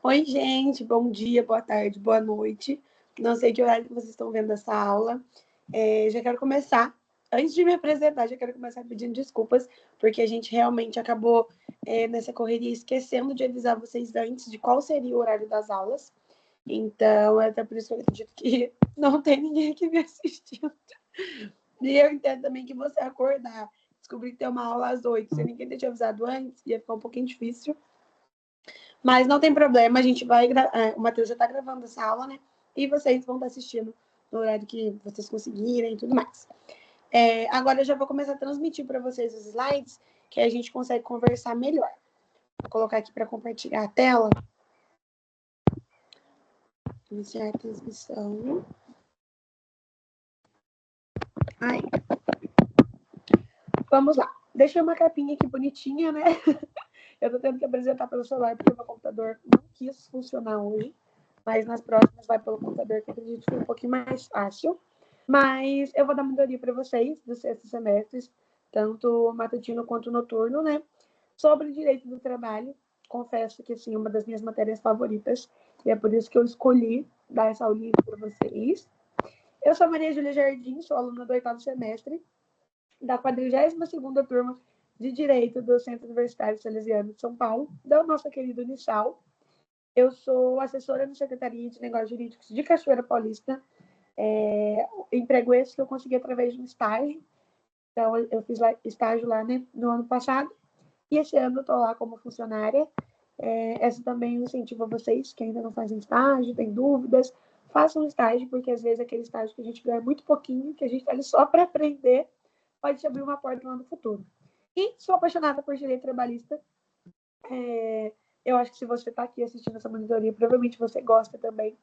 Oi, gente, bom dia, boa tarde, boa noite. Não sei que horário que vocês estão vendo essa aula. Já quero começar. Antes de me apresentar, já quero começar pedindo desculpas, porque a gente realmente acabou nessa correria esquecendo de avisar vocês antes de qual seria o horário das aulas. Então, é até por isso que eu acredito que não tem ninguém aqui me assistindo. E eu entendo também que você acordar, descobrir que tem uma aula às 8, sem ninguém ter te avisado antes, ia ficar um pouquinho difícil. Mas não tem problema, a gente vai... O Matheus já está gravando essa aula, né? E vocês vão estar assistindo no horário que vocês conseguirem e tudo mais. Agora eu já vou começar a transmitir para vocês os slides, que a gente consegue conversar melhor. Vou colocar aqui para compartilhar a tela. Iniciar a transmissão. Aí. Vamos lá. Deixei uma capinha aqui bonitinha, né? Eu tô tendo que apresentar pelo celular, porque o meu computador não quis funcionar hoje. Mas nas próximas vai pelo computador, que eu acredito que é um pouquinho mais fácil. Mas eu vou dar mentoria para vocês dos 6º semestres, tanto matutino quanto noturno, né? Sobre direito do trabalho. Confesso que, assim, uma das minhas matérias favoritas. E é por isso que eu escolhi dar essa aulinha para vocês. Eu sou Maria Júlia Jardim, sou aluna do 8º semestre da 42ª turma de Direito do Centro Universitário Salesiano de São Paulo, da nossa querida Unisal. Eu sou assessora na Secretaria de Negócios Jurídicos de Cachoeira Paulista. Emprego esse que eu consegui através de um estágio. Então, eu fiz estágio lá, né, no ano passado. E esse ano eu estou lá como funcionária. Essa também eu incentivo a vocês que ainda não fazem estágio, têm dúvidas, façam estágio, porque às vezes aquele estágio que a gente ganha muito pouquinho, que a gente está ali só para aprender, pode te abrir uma porta lá no futuro. E sou apaixonada por direito trabalhista. Eu acho que se você está aqui assistindo essa monitoria, provavelmente você gosta também,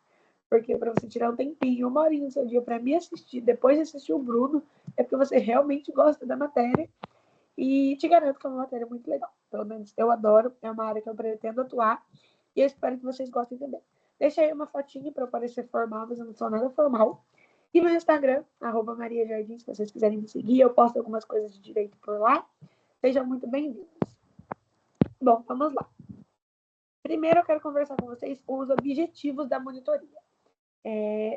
porque para você tirar um tempinho, uma horinha do seu dia para me assistir, depois de assistir o Bruno, é porque você realmente gosta da matéria. E te garanto que é uma matéria muito legal. Pelo menos eu adoro, é uma área que eu pretendo atuar e eu espero que vocês gostem também. Deixa aí uma fotinha para eu parecer formal, mas eu não sou nada formal. E meu Instagram, @mariajardim, se vocês quiserem me seguir, eu posto algumas coisas de direito por lá. Sejam muito bem-vindos. Bom, vamos lá. Primeiro eu quero conversar com vocês os objetivos da monitoria.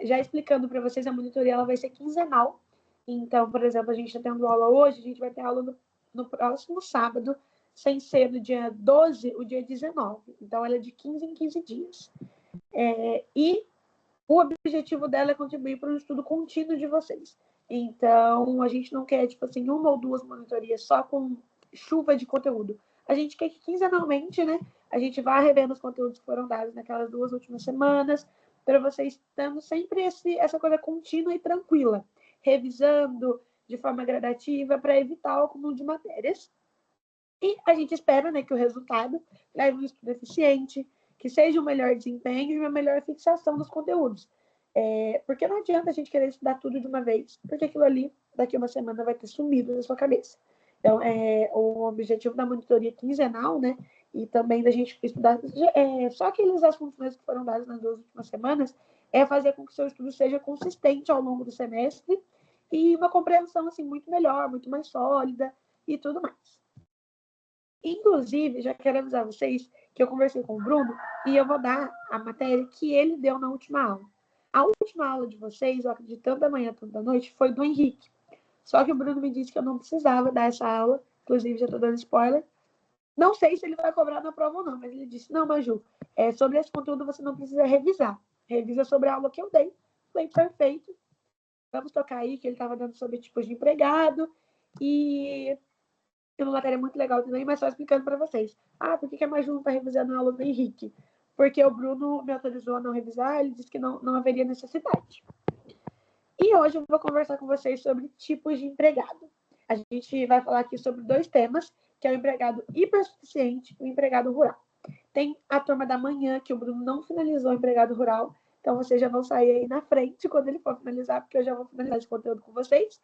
Já explicando para vocês, a monitoria ela vai ser quinzenal. Então, por exemplo, a gente está tendo aula hoje, a gente vai ter aula no próximo sábado, sem ser no dia 12, o dia 19. Então, ela é de 15 em 15 dias. E o objetivo dela é contribuir para o estudo contínuo de vocês. Então, a gente não quer, tipo assim, uma ou duas monitorias só com chuva de conteúdo. A gente quer que quinzenalmente, né, a gente vá revendo os conteúdos que foram dados naquelas 2 últimas semanas, para vocês tendo sempre essa coisa contínua e tranquila, revisando de forma gradativa para evitar o acúmulo de matérias. E a gente espera, né, que o resultado leve um estudo eficiente, que seja um melhor desempenho e uma melhor fixação dos conteúdos. Porque não adianta a gente querer estudar tudo de uma vez, porque aquilo ali, daqui a uma semana, vai ter sumido na sua cabeça. Então, o objetivo da monitoria quinzenal, né, e também da gente estudar só aqueles assuntos mesmo que foram dados nas 2 últimas semanas, é fazer com que o seu estudo seja consistente ao longo do semestre e uma compreensão assim, muito melhor, muito mais sólida e tudo mais. Inclusive, já quero avisar vocês que eu conversei com o Bruno e eu vou dar a matéria que ele deu na última aula. A última aula de vocês, eu acredito, tanto da manhã quanto da noite, foi do Henrique. Só que o Bruno me disse que eu não precisava dar essa aula, inclusive já estou dando spoiler. Não sei se ele vai cobrar na prova ou não, mas ele disse, não, Maju, sobre esse conteúdo você não precisa revisar. Revisa sobre a aula que eu dei. Falei, perfeito. Vamos tocar aí, que ele estava dando sobre tipos de empregado. E tem uma matéria muito legal também, mas só explicando para vocês. Por que a Maju não está revisando a aula do Henrique? porque o Bruno me autorizou a não revisar, ele disse que não haveria necessidade. E hoje eu vou conversar com vocês sobre tipos de empregado. A gente vai falar aqui sobre 2 temas, que é o empregado hipersuficiente e o empregado rural. Tem a turma da manhã, que o Bruno não finalizou o empregado rural, então vocês já vão sair aí na frente quando ele for finalizar, porque eu já vou finalizar esse conteúdo com vocês.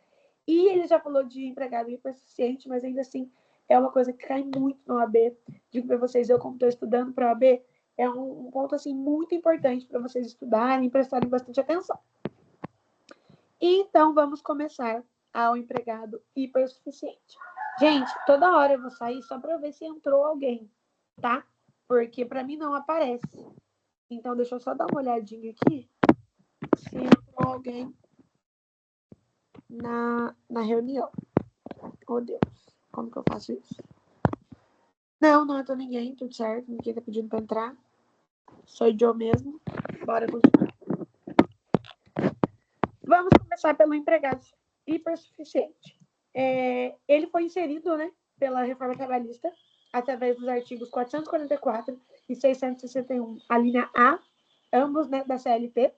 E ele já falou de empregado hipersuficiente, mas ainda assim é uma coisa que cai muito no OAB. Digo para vocês, eu como estou estudando para a OAB, é um ponto assim muito importante para vocês estudarem e prestarem bastante atenção. Então, vamos começar ao empregado hipersuficiente. Gente, toda hora eu vou sair só para ver se entrou alguém, tá? Porque para mim não aparece. Então, deixa eu só dar uma olhadinha aqui se entrou alguém na reunião. Oh, Deus, como que eu faço isso? Não entrou ninguém, tudo certo. Ninguém tá pedindo para entrar. Sou eu mesmo. Bora continuar. Vamos começar pelo empregado hipersuficiente. Ele foi inserido, né, pela reforma trabalhista através dos artigos 444 e 661, a linha A, ambos, né, da CLT.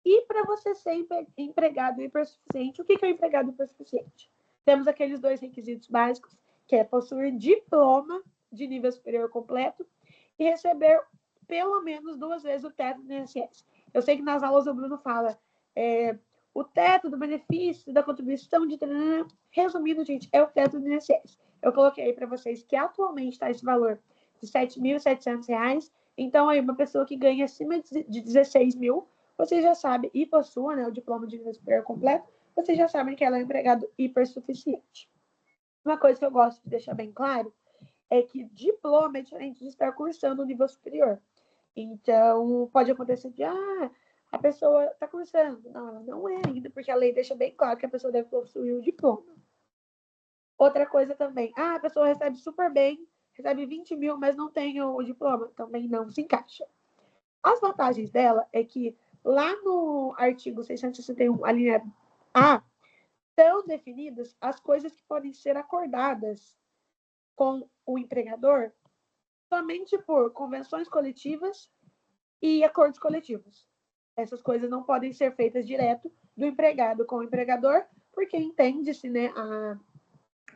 E para você ser empregado hipersuficiente, o que é o empregado hipersuficiente? Temos aqueles 2 requisitos básicos, que é possuir diploma de nível superior completo e receber pelo menos 2 vezes o teto do INSS. Eu sei que nas aulas o Bruno fala o teto do benefício, da contribuição de... Resumindo, gente, é o teto do INSS. Eu coloquei aí para vocês que atualmente está esse valor de R$ 7.700. Então, aí uma pessoa que ganha acima de 16 mil, você já sabe, e possua, né, o diploma de nível superior completo, vocês já sabem que ela é um empregado hipersuficiente. Uma coisa que eu gosto de deixar bem claro é que diploma é diferente de estar cursando o nível superior. Então, pode acontecer de, a pessoa está cursando. Não, ela não é ainda, porque a lei deixa bem claro que a pessoa deve possuir o diploma. Outra coisa também, a pessoa recebe super bem, recebe 20 mil, mas não tem o diploma. Também não se encaixa. As vantagens dela é que lá no artigo 661, a linha A, estão definidas as coisas que podem ser acordadas com o empregador somente por convenções coletivas e acordos coletivos. Essas coisas não podem ser feitas direto do empregado com o empregador, porque entende-se, né,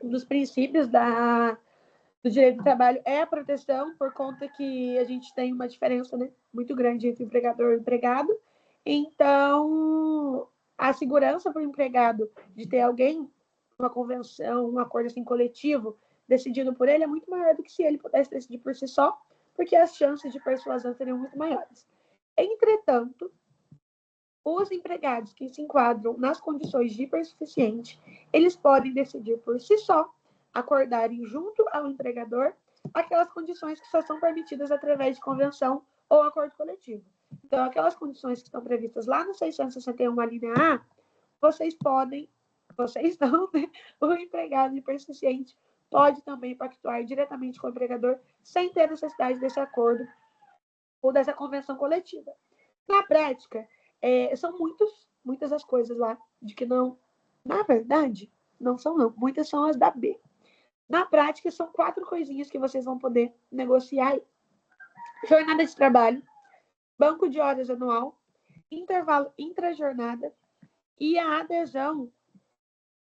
um dos princípios do direito do trabalho é a proteção, por conta que a gente tem uma diferença, né, muito grande entre empregador e empregado. Então, a segurança para o empregado de ter alguém, uma convenção, um acordo assim coletivo, decidido por ele, é muito maior do que se ele pudesse decidir por si só, porque as chances de persuasão seriam muito maiores. Entretanto, os empregados que se enquadram nas condições de hipersuficiente, eles podem decidir por si só, acordarem junto ao empregador aquelas condições que só são permitidas através de convenção ou acordo coletivo. Então, aquelas condições que estão previstas lá no 661, a linha A, vocês não, né? O empregado hipersuficiente pode também pactuar diretamente com o empregador sem ter necessidade desse acordo ou dessa convenção coletiva. Na prática, são muitas as coisas lá de que não, na verdade, não são não, muitas são as da B. Na prática, são 4 coisinhas que vocês vão poder negociar aí. Jornada de trabalho, banco de horas anual, intervalo intrajornada e a adesão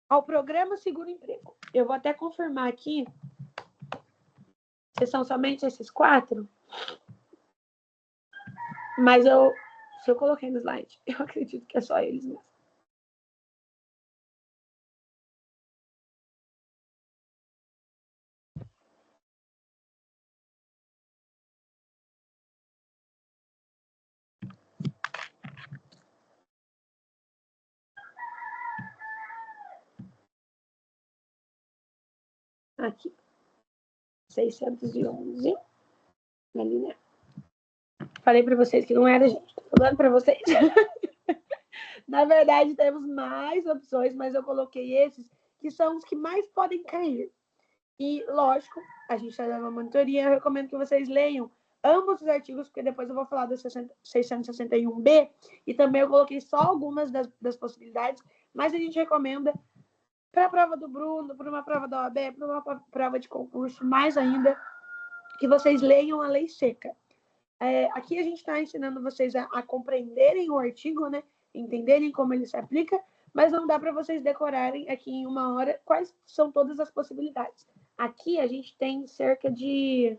ao programa Seguro Emprego. Eu vou até confirmar aqui se são somente esses 4, mas se eu coloquei no slide, eu acredito que é só eles mesmo. Aqui. 611. Na linha. Falei para vocês que não era, gente. Tô falando para vocês. Na verdade, temos mais opções, mas eu coloquei esses que são os que mais podem cair. E, lógico, a gente está dando uma monitoria. Eu recomendo que vocês leiam ambos os artigos, porque depois eu vou falar do 661B. E também eu coloquei só algumas das possibilidades, mas a gente recomenda para a prova do Bruno, para uma prova da OAB, para uma prova de concurso, mais ainda, que vocês leiam a lei seca. Aqui a gente está ensinando vocês a compreenderem o artigo, né? Entenderem como ele se aplica, mas não dá para vocês decorarem aqui em 1 hora quais são todas as possibilidades. Aqui a gente tem cerca de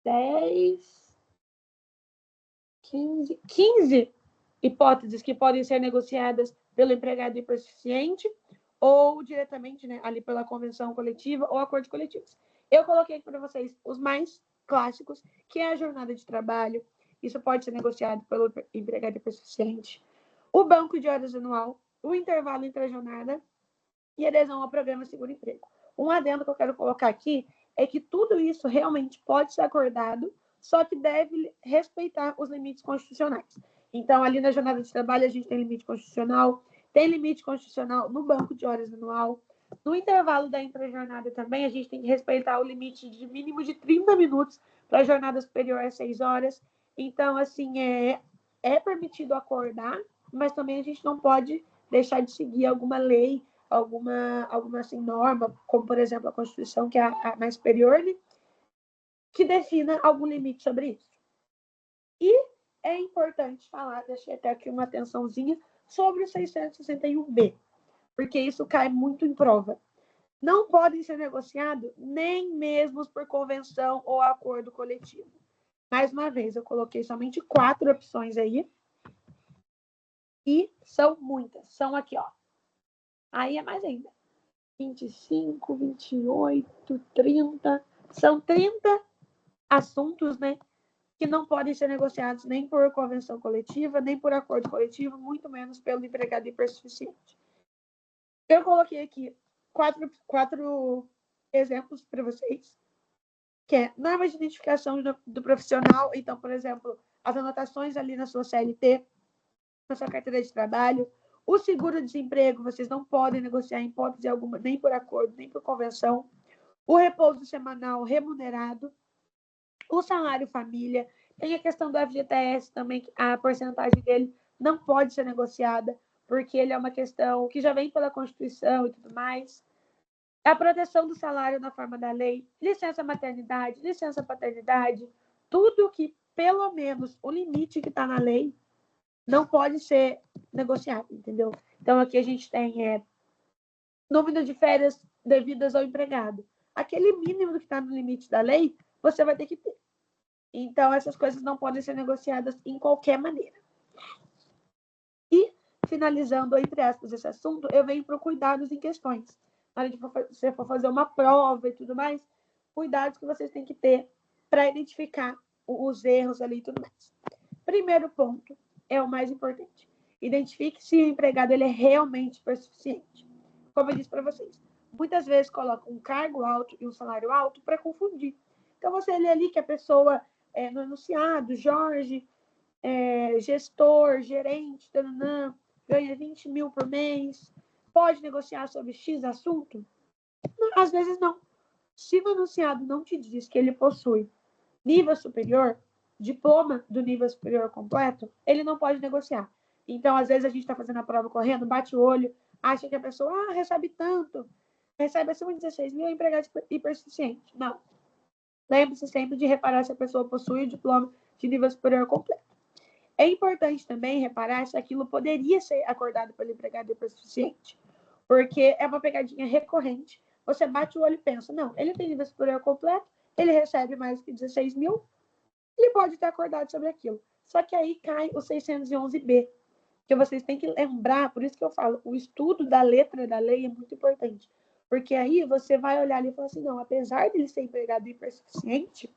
10, 15 hipóteses que podem ser negociadas pelo empregado hipossuficiente ou diretamente, né, ali pela convenção coletiva ou acordos coletivos. Eu coloquei para vocês os mais clássicos, que é a jornada de trabalho. Isso pode ser negociado pelo empregado hipossuficiente. O banco de horas anual, o intervalo entre a jornada e adesão ao programa Seguro-Emprego. Um adendo que eu quero colocar aqui é que tudo isso realmente pode ser acordado, só que deve respeitar os limites constitucionais. Então, ali na jornada de trabalho, a gente tem limite constitucional no banco de horas anual. No intervalo da intrajornada também, a gente tem que respeitar o limite de mínimo de 30 minutos para a jornada superior a 6 horas. Então, assim, é permitido acordar, mas também a gente não pode deixar de seguir alguma lei, alguma assim, norma, como, por exemplo, a Constituição, que é a mais superior, né, que defina algum limite sobre isso. E é importante falar, deixei até aqui uma atençãozinha, sobre o 661B, porque isso cai muito em prova. Não podem ser negociados nem mesmo por convenção ou acordo coletivo. Mais uma vez, eu coloquei somente 4 opções aí, e são muitas. São aqui, ó. Aí é mais ainda. 25, 28, 30. São 30 assuntos, né, que não podem ser negociados nem por convenção coletiva, nem por acordo coletivo, muito menos pelo empregado hipossuficiente. Eu coloquei aqui 4 exemplos para vocês, que é norma de identificação do profissional. Então, por exemplo, as anotações ali na sua CLT, na sua carteira de trabalho. O seguro-desemprego, vocês não podem negociar em hipótese alguma, nem por acordo, nem por convenção. O repouso semanal remunerado. O salário família. Tem a questão do FGTS também, a porcentagem dele não pode ser negociada, porque ele é uma questão que já vem pela Constituição e tudo mais. A proteção do salário na forma da lei, licença maternidade, licença paternidade, tudo que, pelo menos, o limite que está na lei, não pode ser negociado, entendeu? Então, aqui a gente tem número de férias devidas ao empregado. Aquele mínimo que está no limite da lei, você vai ter que ter. Então, essas coisas não podem ser negociadas em qualquer maneira. E, finalizando, entre aspas, esse assunto, eu venho para cuidados em questões. Na hora de você for fazer uma prova e tudo mais, cuidados que vocês têm que ter para identificar os erros ali e tudo mais. Primeiro ponto, é o mais importante. Identifique se o empregado ele é realmente hipossuficiente. Como eu disse para vocês, muitas vezes colocam um cargo alto e um salário alto para confundir. Então, você lê ali que a pessoa no enunciado, Jorge, gestor, gerente, tananã, ganha 20 mil por mês, pode negociar sobre X assunto? Não, às vezes não. Se o enunciado não te diz que ele possui nível superior, diploma do nível superior completo, ele não pode negociar. Então, às vezes, a gente está fazendo a prova correndo, bate o olho, acha que a pessoa recebe tanto, recebe acima de 16 mil, é empregado hipossuficiente. Não. Lembre-se sempre de reparar se a pessoa possui o diploma de nível superior completo. É importante também reparar se aquilo poderia ser acordado pelo empregado hipossuficiente, porque é uma pegadinha recorrente. Você bate o olho e pensa, não, ele tem nível superior completo, ele recebe mais que 16 mil, ele pode ter acordado sobre aquilo. Só que aí cai o 611B, que vocês têm que lembrar, por isso que eu falo, o estudo da letra da lei é muito importante. Porque aí você vai olhar ali e falar assim, não, apesar dele ser empregado hipossuficiente,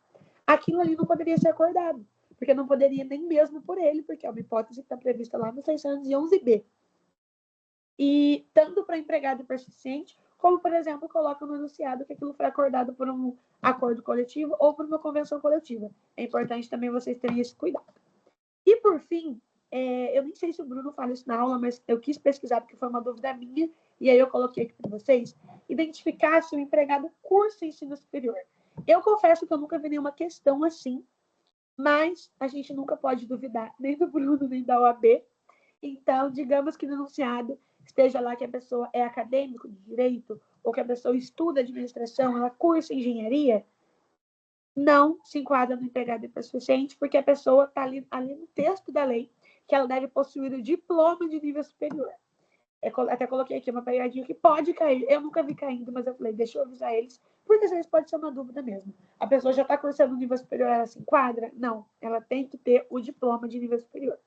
aquilo ali não poderia ser acordado. Porque não poderia nem mesmo por ele, porque é uma hipótese que está prevista lá no 611B. E tanto para empregado hipossuficiente, como, por exemplo, coloca no enunciado que aquilo foi acordado por um acordo coletivo ou por uma convenção coletiva. É importante também vocês terem esse cuidado. E, por fim, eu nem sei se o Bruno fala isso na aula, mas eu quis pesquisar porque foi uma dúvida minha, e aí eu coloquei aqui para vocês, identificar se o empregado cursa ensino superior. Eu confesso que eu nunca vi nenhuma questão assim, mas a gente nunca pode duvidar, nem do Bruno, nem da OAB. Então, digamos que no enunciado esteja lá que a pessoa é acadêmico de direito, ou que a pessoa estuda administração, ela cursa engenharia, não se enquadra no empregado hipossuficiente, porque a pessoa está ali no texto da lei que ela deve possuir o diploma de nível superior. Até coloquei aqui uma pegadinha que pode cair. Eu nunca vi caindo, mas eu falei, deixa eu avisar eles, porque às vezes pode ser uma dúvida mesmo. A pessoa já está cursando o nível superior, ela se enquadra? Não, ela tem que ter o diploma de nível superior.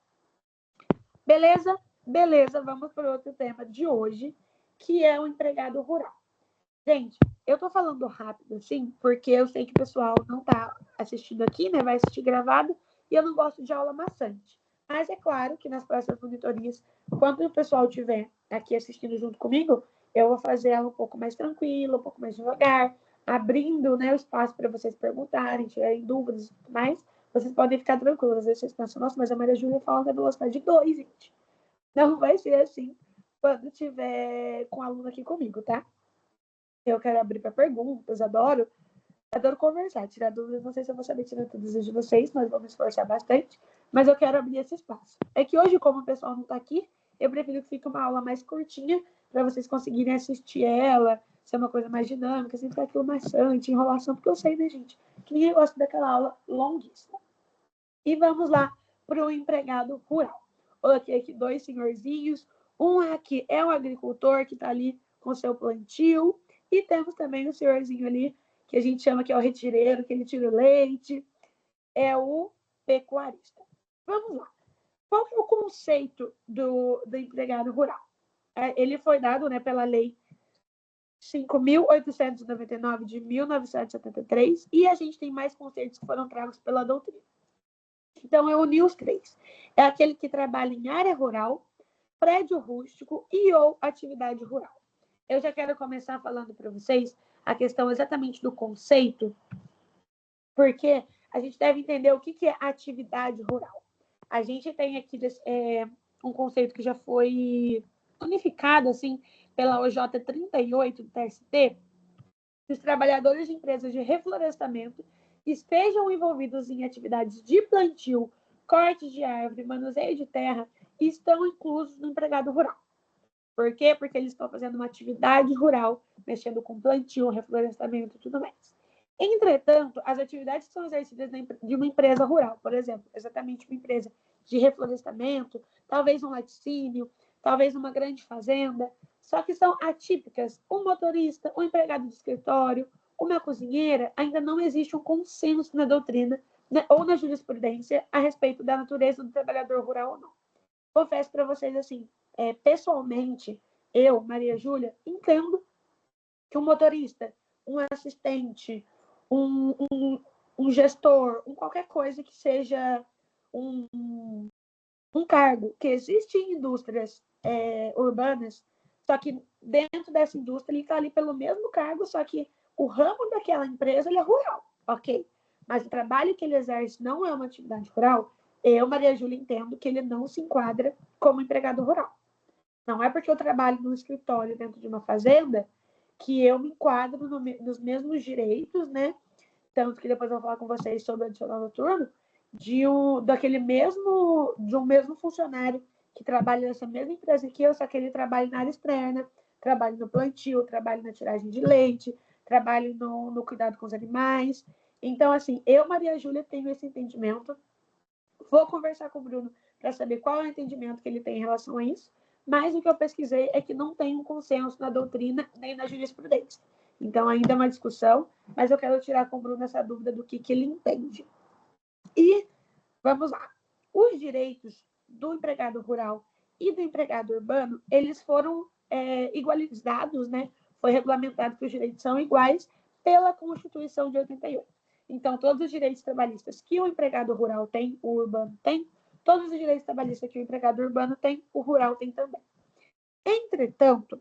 Beleza? Beleza, vamos para o outro tema de hoje, que é o empregado rural. Gente, eu tô falando rápido, assim, porque eu sei que o pessoal não tá assistindo aqui, né? Vai assistir gravado, e eu não gosto de aula maçante. Mas é claro que nas próximas monitorias, quando o pessoal estiver aqui assistindo junto comigo, eu vou fazer ela um pouco mais tranquila, um pouco mais devagar, abrindo, né, o espaço para vocês perguntarem, tiverem dúvidas e tudo mais. Vocês podem ficar tranquilos. Às vezes vocês pensam, nossa, mas a Maria Júlia fala na velocidade 2, gente. Não vai ser assim quando tiver com o aluno aqui comigo, tá? Eu quero abrir para perguntas, adoro conversar, tirar dúvidas. Não sei se eu vou saber tirar todas as de vocês, mas vou me esforçar bastante. Mas eu quero abrir esse espaço. É que hoje, como o pessoal não está aqui, eu prefiro que fique uma aula mais curtinha para vocês conseguirem assistir ela, ser uma coisa mais dinâmica, sem ficar aquilo maçante, enrolação, porque eu sei, né, gente, que ninguém gosta daquela aula longuíssima. E vamos lá para o empregado rural. Coloquei aqui dois senhorzinhos. Um aqui é um agricultor que está ali com seu plantio. E temos também o senhorzinho ali, que a gente chama que é o retireiro, que ele tira o leite. É o pecuarista. Vamos lá. Qual que é o conceito do empregado rural? Ele foi dado, né, pela lei 5.899 de 1973, e a gente tem mais conceitos que foram tragos pela doutrina. Então, eu uni os três. É aquele que trabalha em área rural, prédio rústico e ou atividade rural. Eu já quero começar falando para vocês a questão exatamente do conceito, porque a gente deve entender o que é atividade rural. A gente tem aqui um conceito que já foi unificado assim, pela OJ 38 do TST, que os trabalhadores de empresas de reflorestamento estejam envolvidos em atividades de plantio, corte de árvore, manuseio de terra, estão inclusos no empregado rural. Por quê? Porque eles estão fazendo uma atividade rural, mexendo com plantio, reflorestamento e tudo mais. Entretanto, as atividades que são exercidas de uma empresa rural, por exemplo, exatamente uma empresa de reflorestamento, talvez um laticínio, talvez uma grande fazenda, só que são atípicas. Um motorista, um empregado de escritório, uma cozinheira, ainda não existe um consenso na doutrina, né, ou na jurisprudência a respeito da natureza do trabalhador rural ou não. Confesso para vocês assim, pessoalmente, eu, Maria Júlia, entendo que um motorista, um assistente, um gestor, qualquer coisa que seja um cargo que existe em indústrias urbanas, só que dentro dessa indústria ele está ali pelo mesmo cargo, só que o ramo daquela empresa ele é rural, ok? Mas o trabalho que ele exerce não é uma atividade rural, eu, Maria Júlia, entendo que ele não se enquadra como empregado rural. Não é porque eu trabalho num escritório dentro de uma fazenda que eu me enquadro nos mesmos direitos, né? Tanto que depois eu vou falar com vocês sobre o adicional noturno, de um mesmo funcionário que trabalha nessa mesma empresa que eu, só que ele trabalha na área externa, trabalha no plantio, trabalha na tiragem de leite, trabalha no cuidado com os animais. Então, assim, eu, Maria Júlia, tenho esse entendimento. Vou conversar com o Bruno para saber qual é o entendimento que ele tem em relação a isso, mas o que eu pesquisei é que não tem um consenso na doutrina nem na jurisprudência. Então, ainda é uma discussão, mas eu quero tirar com o Bruno essa dúvida do que ele entende. E vamos lá. Os direitos do empregado rural e do empregado urbano, eles foram igualizados, né? Foi regulamentado que os direitos são iguais pela Constituição de 88. Então, todos os direitos trabalhistas que o empregado rural tem, o urbano tem, todos os direitos trabalhistas que o empregado urbano tem, o rural tem também. Entretanto,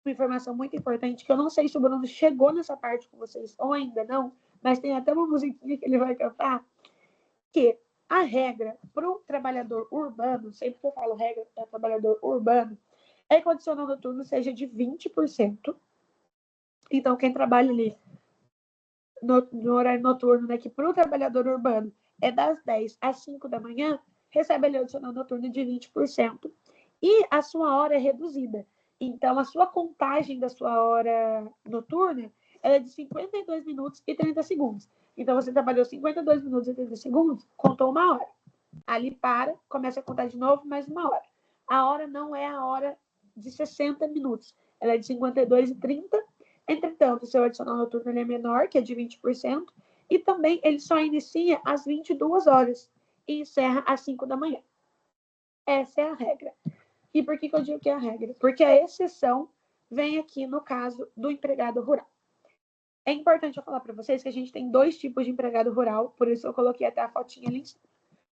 uma informação muito importante, que eu não sei se o Bruno chegou nessa parte com vocês ou ainda não, mas tem até uma musiquinha que ele vai cantar, que a regra para o trabalhador urbano, sempre que eu falo regra para o trabalhador urbano, é que o adicional noturno seja de 20%. Então, quem trabalha ali no horário noturno, né, que para o trabalhador urbano é das 10 às 5 da manhã, recebe ali o adicional noturno de 20%. E a sua hora é reduzida. Então, a sua contagem da sua hora noturna, ela é de 52 minutos e 30 segundos. Então, você trabalhou 52 minutos e 30 segundos, contou 1 hora. Ali para, começa a contar de novo, mais 1 hora. A hora não é a hora de 60 minutos. Ela é de 52 e 30. Entretanto, o seu adicional noturno ele é menor, que é de 20%. E também ele só inicia às 22 horas e encerra às 5 da manhã. Essa é a regra. E por que eu digo que é a regra? Porque a exceção vem aqui no caso do empregado rural. É importante eu falar para vocês que a gente tem 2 tipos de empregado rural, por isso eu coloquei até a fotinha ali em cima.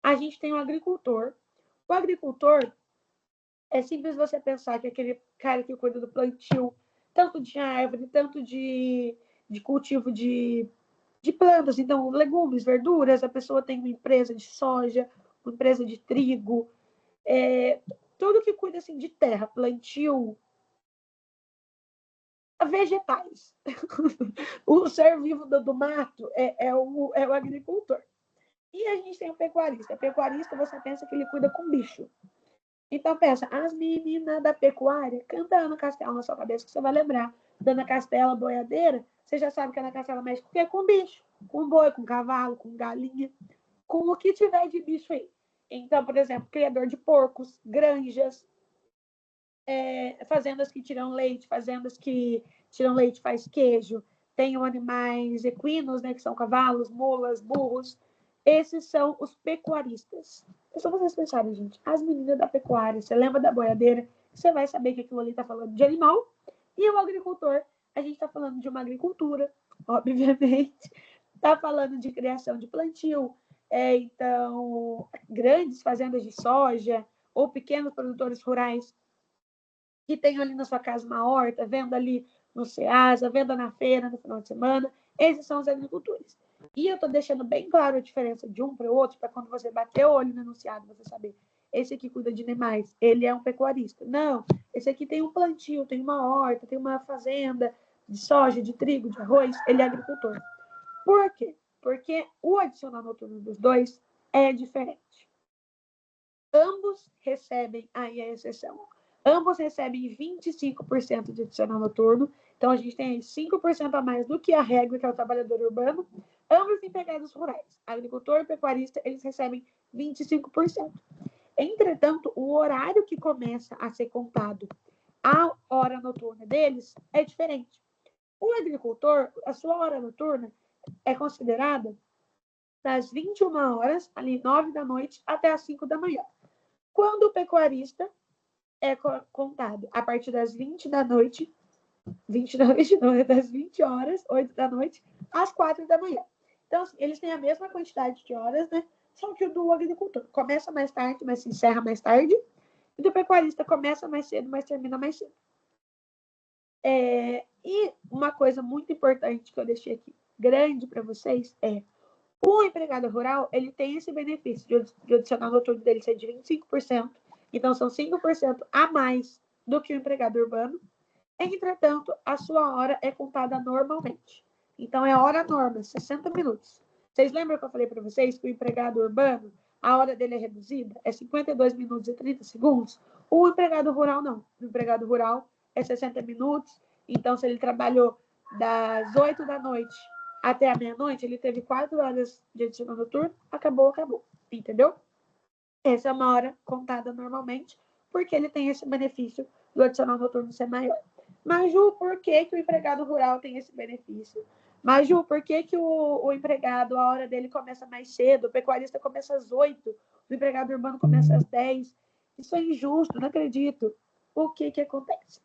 A gente tem o agricultor. O agricultor é simples você pensar que aquele cara que cuida do plantio, tanto de árvore, tanto de cultivo de plantas, então legumes, verduras, a pessoa tem uma empresa de soja, uma empresa de trigo, tudo que cuida assim, de terra, plantio, vegetais. O ser vivo do mato é o agricultor. E a gente tem o pecuarista. O pecuarista, você pensa que ele cuida com bicho. Então, pensa, as meninas da pecuária, canta Ana Castela na sua cabeça, que você vai lembrar. Dana Castela, boiadeira, você já sabe que a Ana Castela mexe com o quê? Com bicho. Com boi, com cavalo, com galinha, com o que tiver de bicho aí. Então, por exemplo, criador de porcos, granjas, fazendas que tiram leite, fazendas que tiram leite faz queijo, tem animais equinos, né, que são cavalos, mulas, burros. Esses são os pecuaristas. É só vocês pensarem, gente. As meninas da pecuária, você lembra da boiadeira? Você vai saber que aquilo ali está falando de animal. E o agricultor, a gente está falando de uma agricultura, obviamente. Está falando de criação de plantio. Então, grandes fazendas de soja ou pequenos produtores rurais que tenham ali na sua casa uma horta, venda ali no Ceasa, venda na feira no final de semana. Esses são os agricultores. E eu estou deixando bem claro a diferença de um para o outro, para quando você bater o olho no enunciado, você saber, esse aqui cuida de animais, ele é um pecuarista. Não, esse aqui tem um plantio, tem uma horta, tem uma fazenda de soja, de trigo, de arroz, ele é agricultor. Por quê? Porque o adicional noturno dos dois é diferente. Ambos recebem aí a exceção. Ambos recebem 25% de adicional noturno. Então, a gente tem 5% a mais do que a regra, que é o trabalhador urbano. Ambos empregados rurais. Agricultor e pecuarista, eles recebem 25%. Entretanto, o horário que começa a ser contado, a hora noturna deles, é diferente. O agricultor, a sua hora noturna é considerada das 21 horas, ali 9 da noite, até as 5 da manhã. Quando o pecuarista é contado a partir das 20 da noite, não, é das 20 horas, 8 da noite, às 4 da manhã. Então, assim, eles têm a mesma quantidade de horas, né? Só que o do agricultor começa mais tarde, mas se encerra mais tarde. E do pecuarista começa mais cedo, mas termina mais cedo. E uma coisa muito importante que eu deixei aqui, grande para vocês, o empregado rural, ele tem esse benefício de adicional noturno dele ser de 25%. Então, são 5% a mais do que o empregado urbano. Entretanto, a sua hora é contada normalmente. Então, é hora norma, 60 minutos. Vocês lembram que eu falei para vocês que o empregado urbano, a hora dele é reduzida? É 52 minutos e 30 segundos? O empregado rural, não. O empregado rural é 60 minutos. Então, se ele trabalhou das 8 da noite até a meia-noite, ele teve 4 horas de adicional noturno, acabou. Entendeu? Essa é uma hora contada normalmente, porque ele tem esse benefício do adicional noturno ser maior. Mas, Ju, por que o empregado rural tem esse benefício? Mas, Ju, por que o empregado, a hora dele começa mais cedo, o pecuarista começa às 8, o empregado urbano começa às 10? Isso é injusto, não acredito. O que acontece?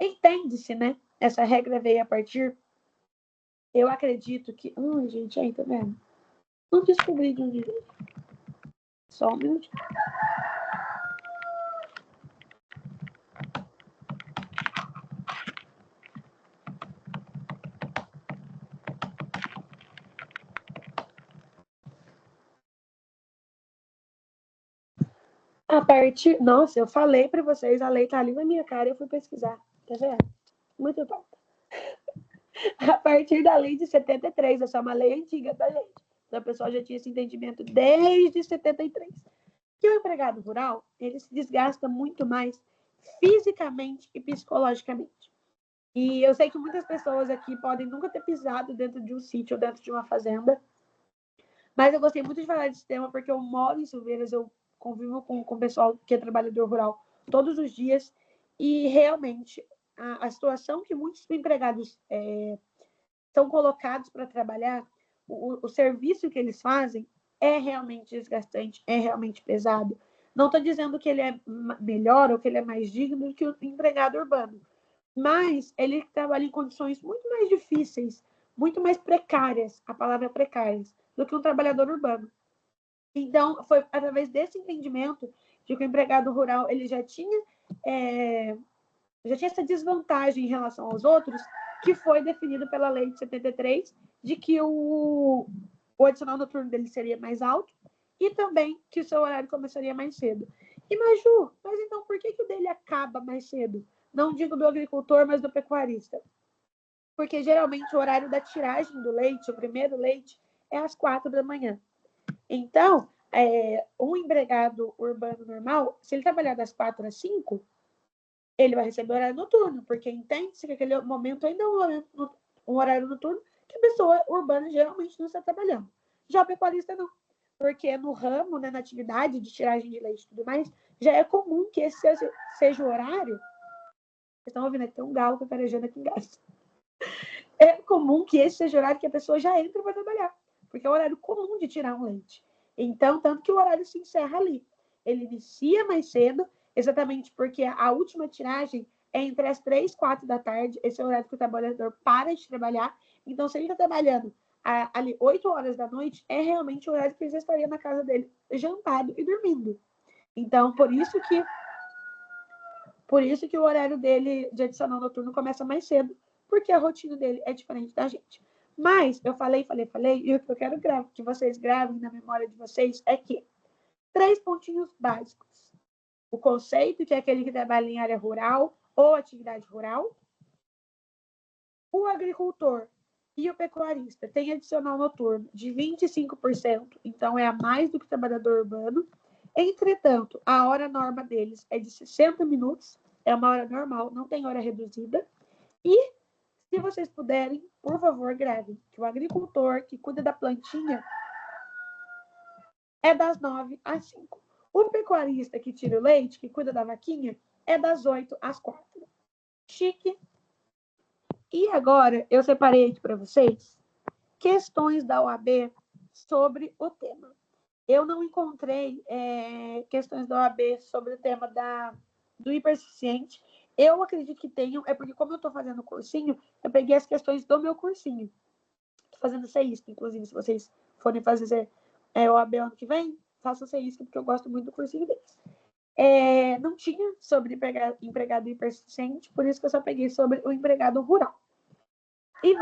Entende-se, né? Essa regra veio a partir... Eu acredito que... gente, aí, tá vendo? Não descobri de onde veio. Só um minutinho. A partir... Nossa, eu falei para vocês, a lei tá ali na minha cara e eu fui pesquisar. Tá vendo? Muito bom. A partir da lei de 73, essa é uma lei antiga, tá, gente? Então, a pessoa já tinha esse entendimento desde 73. Que o empregado rural, ele se desgasta muito mais fisicamente e psicologicamente. E eu sei que muitas pessoas aqui podem nunca ter pisado dentro de um sítio ou dentro de uma fazenda, mas eu gostei muito de falar desse tema porque eu moro em Silveiras, eu convivo com o pessoal que é trabalhador rural todos os dias e realmente a situação que muitos empregados são colocados para trabalhar, o serviço que eles fazem é realmente desgastante, é realmente pesado. Não estou dizendo que ele é melhor ou que ele é mais digno do que o empregado urbano, mas ele trabalha em condições muito mais difíceis, muito mais precárias, a palavra é precárias, do que um trabalhador urbano. Então, foi através desse entendimento de que o empregado rural ele já tinha essa desvantagem em relação aos outros, que foi definido pela lei de 73, de que o adicional noturno dele seria mais alto e também que o seu horário começaria mais cedo. E, Maju, mas então por que o dele acaba mais cedo? Não digo do agricultor, mas do pecuarista. Porque geralmente o horário da tiragem do leite, o primeiro leite, é às 4 da manhã. Então, um empregado urbano normal, se ele trabalhar das 4 às 5, ele vai receber horário noturno, porque entende-se que aquele momento ainda é um horário noturno que a pessoa urbana geralmente não está trabalhando. Já o pecuarista não, porque no ramo, né, na atividade de tiragem de leite e tudo mais, já é comum que esse seja o horário. Vocês estão ouvindo? Tem um galo cacarejando aqui em casa. É comum que esse seja o horário que a pessoa já entra para trabalhar, porque é o horário comum de tirar um leite. Então, tanto que o horário se encerra ali. Ele inicia mais cedo, exatamente porque a última tiragem é entre as 3 e 4 da tarde, esse é o horário que o trabalhador para de trabalhar. Então, se ele está trabalhando ali 8 horas da noite, é realmente o horário que ele já estaria na casa dele, jantado e dormindo. Então, por isso que o horário dele de adicional noturno começa mais cedo, porque a rotina dele é diferente da gente. Mas eu falei, e o que eu quero que vocês gravem na memória de vocês é que 3 pontinhos básicos. O conceito, que é aquele que trabalha em área rural ou atividade rural. O agricultor e o pecuarista têm adicional noturno de 25%, então é a mais do que o trabalhador urbano. Entretanto, a hora norma deles é de 60 minutos, é uma hora normal, não tem hora reduzida. E, se vocês puderem, por favor, gravem que o agricultor que cuida da plantinha é das 9 às 5. O pecuarista que tira o leite, que cuida da vaquinha, é das 8 às 4. Chique. E agora eu separei aqui para vocês questões da OAB sobre o tema. Eu não encontrei questões da OAB sobre o tema do hipersuficiente. Eu acredito que tenham, é porque como eu estou fazendo o cursinho, eu peguei as questões do meu cursinho. Estou fazendo CISP, inclusive, se vocês forem fazer OAB ano que vem, façam CISP, porque eu gosto muito do cursinho deles. Não tinha sobre empregado hipersuficiente, por isso que eu só peguei sobre o empregado rural. E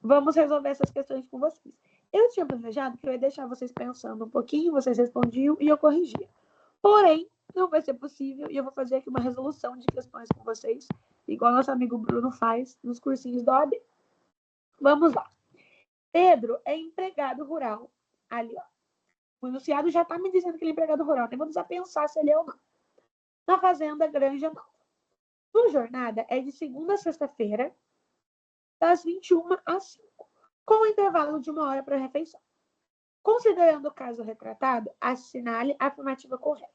vamos resolver essas questões com vocês. Eu tinha planejado que eu ia deixar vocês pensando um pouquinho, vocês respondiam e eu corrigia. Porém, não vai ser possível e eu vou fazer aqui uma resolução de questões com vocês, igual nosso amigo Bruno faz nos cursinhos da OAB. Vamos lá. Pedro é empregado rural. Ali, ó. O enunciado já está me dizendo que ele é empregado rural. Nem vamos a pensar se ele é ou não. Na fazenda Granja Nova. Sua jornada é de segunda a sexta-feira, das 21 às 5, com um intervalo de 1 hora para a refeição. Considerando o caso retratado, assinale a afirmativa correta.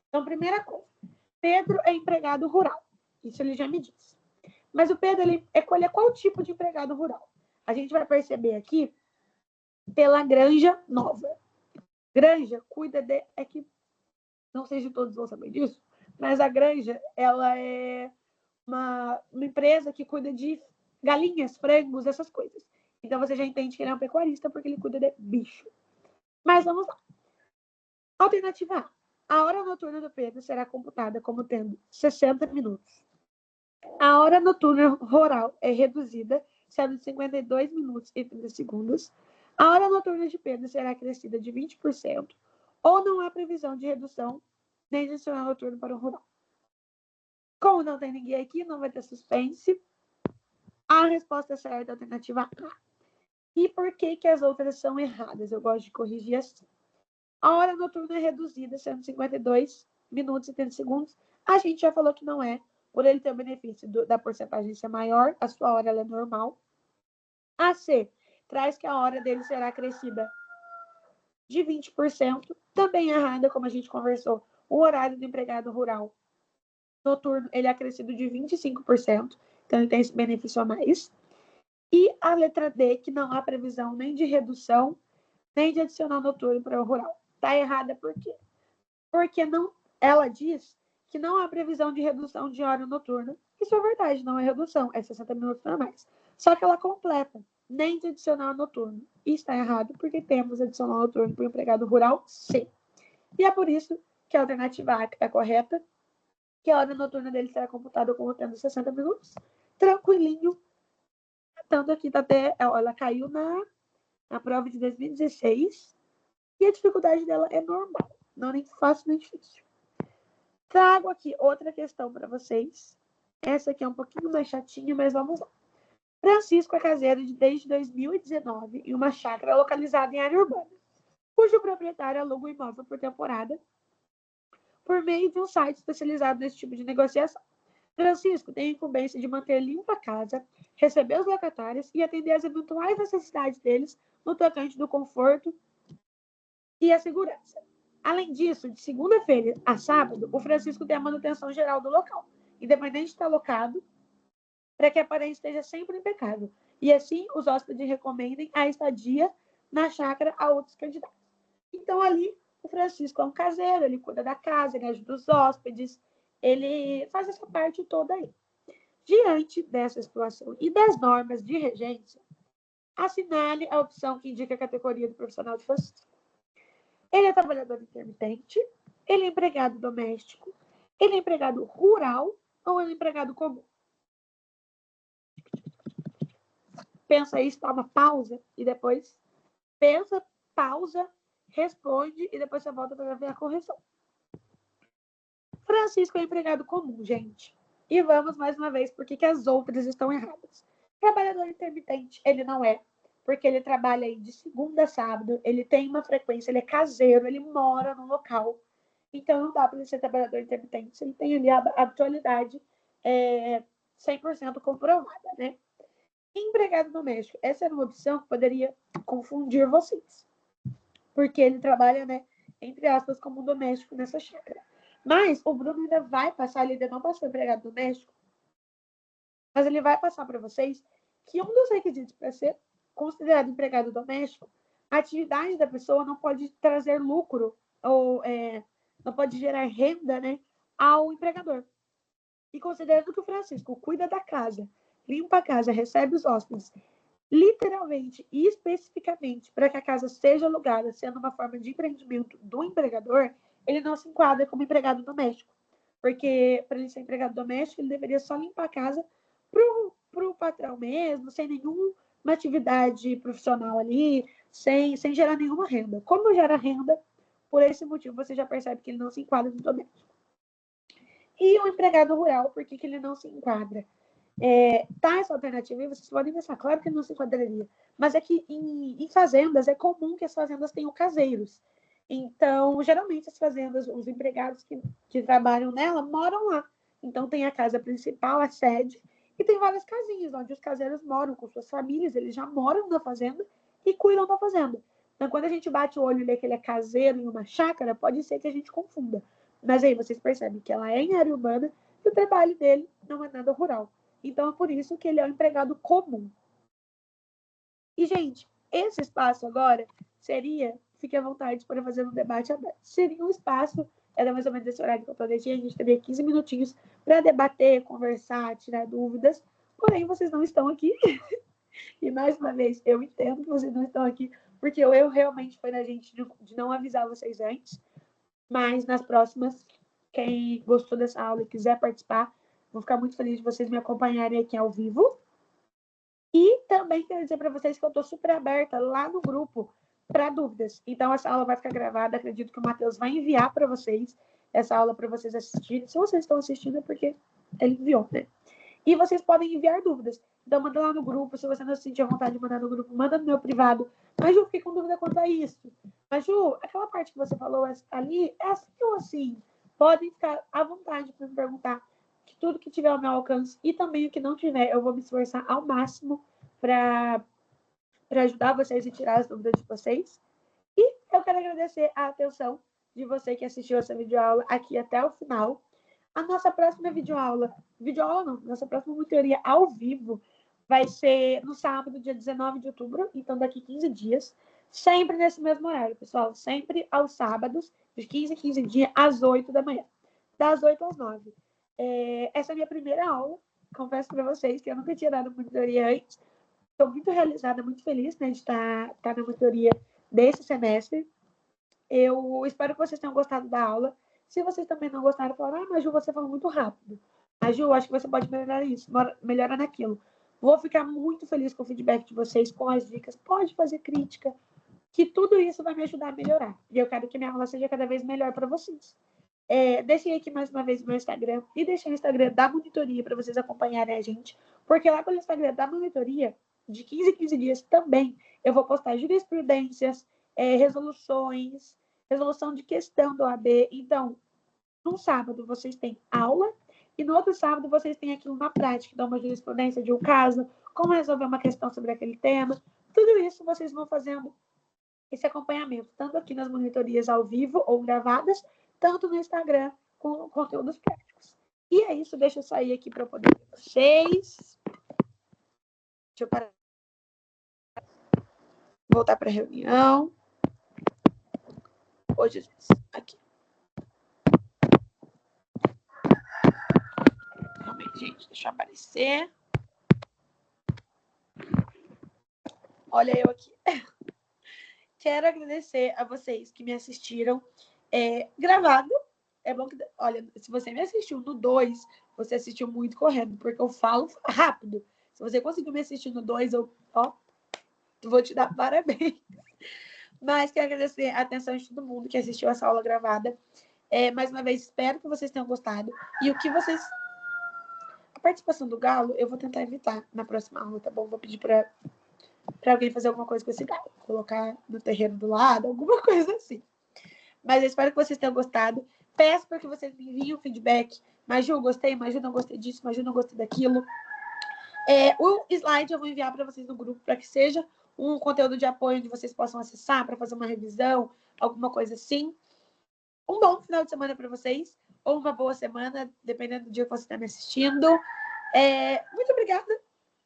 Então, primeira coisa, Pedro é empregado rural. Isso ele já me disse. Mas o Pedro, ele escolhe qual tipo de empregado rural? A gente vai perceber aqui pela Granja Nova. Granja cuida de... É que não sei se todos vão saber disso, mas a Granja, ela é uma empresa que cuida de galinhas, frangos, essas coisas. Então, você já entende que ele é um pecuarista porque ele cuida de bicho. Mas vamos lá. Alternativa A. A hora noturna do Pedro será computada como tendo 60 minutos. A hora noturna rural é reduzida, sendo de 52 minutos e 30 segundos. A hora noturna de Pedro será acrescida de 20%, ou não há previsão de redução nem de adicional noturno para o rural. Como não tem ninguém aqui, não vai ter suspense. A resposta certa é a alternativa A. E por que as outras são erradas? Eu gosto de corrigir assim. A hora noturna é reduzida, sendo 52 minutos e 30 segundos. A gente já falou que não é, por ele ter o benefício da porcentagem ser maior, a sua hora ela é normal. A C traz que a hora dele será acrescida de 20%, também errada, como a gente conversou. O horário do empregado rural noturno ele é acrescido de 25%, então ele tem esse benefício a mais. E a letra D, que não há previsão nem de redução, nem de adicional noturno para o rural. Está errada por quê? Porque não, ela diz que não há previsão de redução de hora noturna. Isso é verdade, não é redução, é 60 minutos normais. Só que ela completa, nem de adicional noturno. E está errado, porque temos adicional noturno para o empregado rural, sim. E é por isso que a alternativa A é correta, que a hora noturna dele será computada como tendo 60 minutos, tranquilinho. Tanto aqui tá até, ela caiu na prova de 2016 e a dificuldade dela é normal, não nem fácil nem difícil. Trago aqui outra questão para vocês. Essa aqui é um pouquinho mais chatinha, mas vamos lá. Francisco é caseiro desde 2019 em uma chácara localizada em área urbana, cujo proprietário aluga o imóvel por temporada por meio de um site especializado nesse tipo de negociação. Francisco tem a incumbência de manter limpa a casa, receber os locatários e atender às eventuais necessidades deles no tocante do conforto e a segurança. Além disso, de segunda-feira a sábado, o Francisco tem a manutenção geral do local, independente de estar alocado, para que a aparência esteja sempre impecável. E assim, os hóspedes recomendem a estadia na chácara a outros candidatos. Então, ali, o Francisco é um caseiro, ele cuida da casa, ele ajuda os hóspedes, ele faz essa parte toda aí. Diante dessa situação e das normas de regência, assinale a opção que indica a categoria do profissional de Francisco. Ele é trabalhador intermitente, ele é empregado doméstico, ele é empregado rural ou ele é empregado comum? Pensa isso, dá uma pausa e depois pensa, pausa, responde e depois você volta para ver a correção. Francisco é empregado comum, gente. E vamos mais uma vez porque que as outras estão erradas. Trabalhador intermitente, ele não é, porque ele trabalha aí de segunda a sábado, ele tem uma frequência, ele é caseiro, ele mora no local. Então não dá para ele ser trabalhador intermitente, ele tem ali a habitualidade 100% comprovada, né? Empregado doméstico, essa era uma opção que poderia confundir vocês, porque ele trabalha, né, entre aspas, como doméstico nessa chácara. Mas o Bruno ainda vai passar, ele ainda não passou empregado doméstico, mas ele vai passar para vocês que um dos requisitos para ser considerado empregado doméstico, a atividade da pessoa não pode trazer lucro ou não pode gerar renda, né, ao empregador. E considerando que o Francisco cuida da casa, limpa a casa, recebe os hóspedes, literalmente e especificamente para que a casa seja alugada, sendo uma forma de empreendimento do empregador, ele não se enquadra como empregado doméstico. Porque para ele ser empregado doméstico, ele deveria só limpar a casa para o patrão mesmo, sem nenhuma atividade profissional ali, sem gerar nenhuma renda. Como gera renda, por esse motivo você já percebe que ele não se enquadra no doméstico. E o empregado rural, por que ele não se enquadra? Tá essa alternativa, e vocês podem pensar, claro que não se enquadraria, mas é que em fazendas é comum que as fazendas tenham caseiros. Então, geralmente as fazendas, os empregados que trabalham nela moram lá. Então, tem a casa principal, a sede, e tem várias casinhas onde os caseiros moram com suas famílias, eles já moram na fazenda e cuidam da fazenda. Então, quando a gente bate o olho e lê que ele é caseiro em uma chácara, pode ser que a gente confunda. Mas aí vocês percebem que ela é em área urbana e o trabalho dele não é nada rural. Então, é por isso que ele é um empregado comum. E, gente, esse espaço agora seria, fique à vontade para fazer um debate aberto, seria um espaço, era mais ou menos esse horário que eu planejei, a gente teria 15 minutinhos para debater, conversar, tirar dúvidas, porém, vocês não estão aqui. E, mais uma vez, eu entendo que vocês não estão aqui, porque o erro realmente foi da gente de não avisar vocês antes, mas nas próximas, quem gostou dessa aula e quiser participar, vou ficar muito feliz de vocês me acompanharem aqui ao vivo. E também quero dizer para vocês que eu estou super aberta lá no grupo para dúvidas. Então, essa aula vai ficar gravada. Acredito que o Matheus vai enviar para vocês essa aula para vocês assistirem. Se vocês estão assistindo, é porque ele enviou, né? E vocês podem enviar dúvidas. Então, manda lá no grupo. Se você não se sentir à vontade de mandar no grupo, manda no meu privado. Mas, Ju, fiquei com dúvida quanto a isso. Mas, Ju, aquela parte que você falou ali, é assim ou assim? Podem ficar à vontade para me perguntar. tudo que tiver ao meu alcance e também o que não tiver, eu vou me esforçar ao máximo para ajudar vocês e tirar as dúvidas de vocês. E eu quero agradecer a atenção de você que assistiu essa videoaula aqui até o final. A nossa próxima videoaula não, nossa próxima monitoria ao vivo vai ser no sábado, dia 19 de outubro, então daqui 15 dias, sempre nesse mesmo horário, pessoal, sempre aos sábados, de 15 em 15 dias, às 8 da manhã, das 8 às 9. Essa é a minha primeira aula, confesso para vocês que eu nunca tinha dado monitoria antes, estou muito realizada, muito feliz, né, de estar na monitoria desse semestre. Eu espero que vocês tenham gostado da aula. Se vocês também não gostaram, falaram, mas Ju, você falou muito rápido. Mas Ju, acho que você pode melhorar isso, melhorar naquilo. Vou ficar muito feliz com o feedback de vocês, com as dicas. Pode fazer crítica, que tudo isso vai me ajudar a melhorar. E eu quero que minha aula seja cada vez melhor para vocês. Deixei aqui mais uma vez o meu Instagram e deixei o Instagram da monitoria para vocês acompanharem a gente, porque lá pelo Instagram da monitoria, de 15 em 15 dias também, eu vou postar jurisprudências, resolução de questão do OAB. Então, num sábado vocês têm aula e no outro sábado vocês têm aquilo na prática, então uma jurisprudência de um caso, como resolver uma questão sobre aquele tema. Tudo isso vocês vão fazendo esse acompanhamento, tanto aqui nas monitorias ao vivo ou gravadas, tanto no Instagram com conteúdos práticos. E é isso, deixa eu sair aqui para poder ver vocês. Deixa eu parar. Voltar para a reunião. Ô, Jesus, aqui. Realmente, gente, deixa eu aparecer. Olha eu aqui. Quero agradecer a vocês que me assistiram gravado. É bom que, olha, se você me assistiu no 2, você assistiu muito correndo, porque eu falo rápido. Se você conseguiu me assistir no 2, eu vou te dar parabéns. Mas quero agradecer a atenção de todo mundo que assistiu essa aula gravada. Mais uma vez, espero que vocês tenham gostado. E o que vocês... A participação do galo, eu vou tentar evitar na próxima aula, tá bom? Vou pedir para alguém fazer alguma coisa com esse galo. Colocar no terreno do lado, alguma coisa assim. Mas eu espero que vocês tenham gostado. Peço para que vocês me enviem o feedback. Mas Ju, gostei, mas Ju, não gostei disso, mas Ju, não gostei daquilo. O slide eu vou enviar para vocês no grupo, para que seja um conteúdo de apoio onde vocês possam acessar para fazer uma revisão, alguma coisa assim. Um bom final de semana para vocês, ou uma boa semana, dependendo do dia que você está me assistindo. Muito obrigada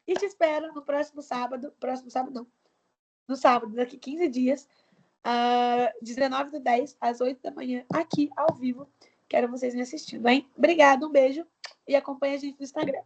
e te espero no próximo sábado. Próximo sábado, não. No sábado, daqui 15 dias, 19/10, às 8 da manhã, aqui, ao vivo. Quero vocês me assistindo, hein? Obrigada, um beijo e acompanhe a gente no Instagram.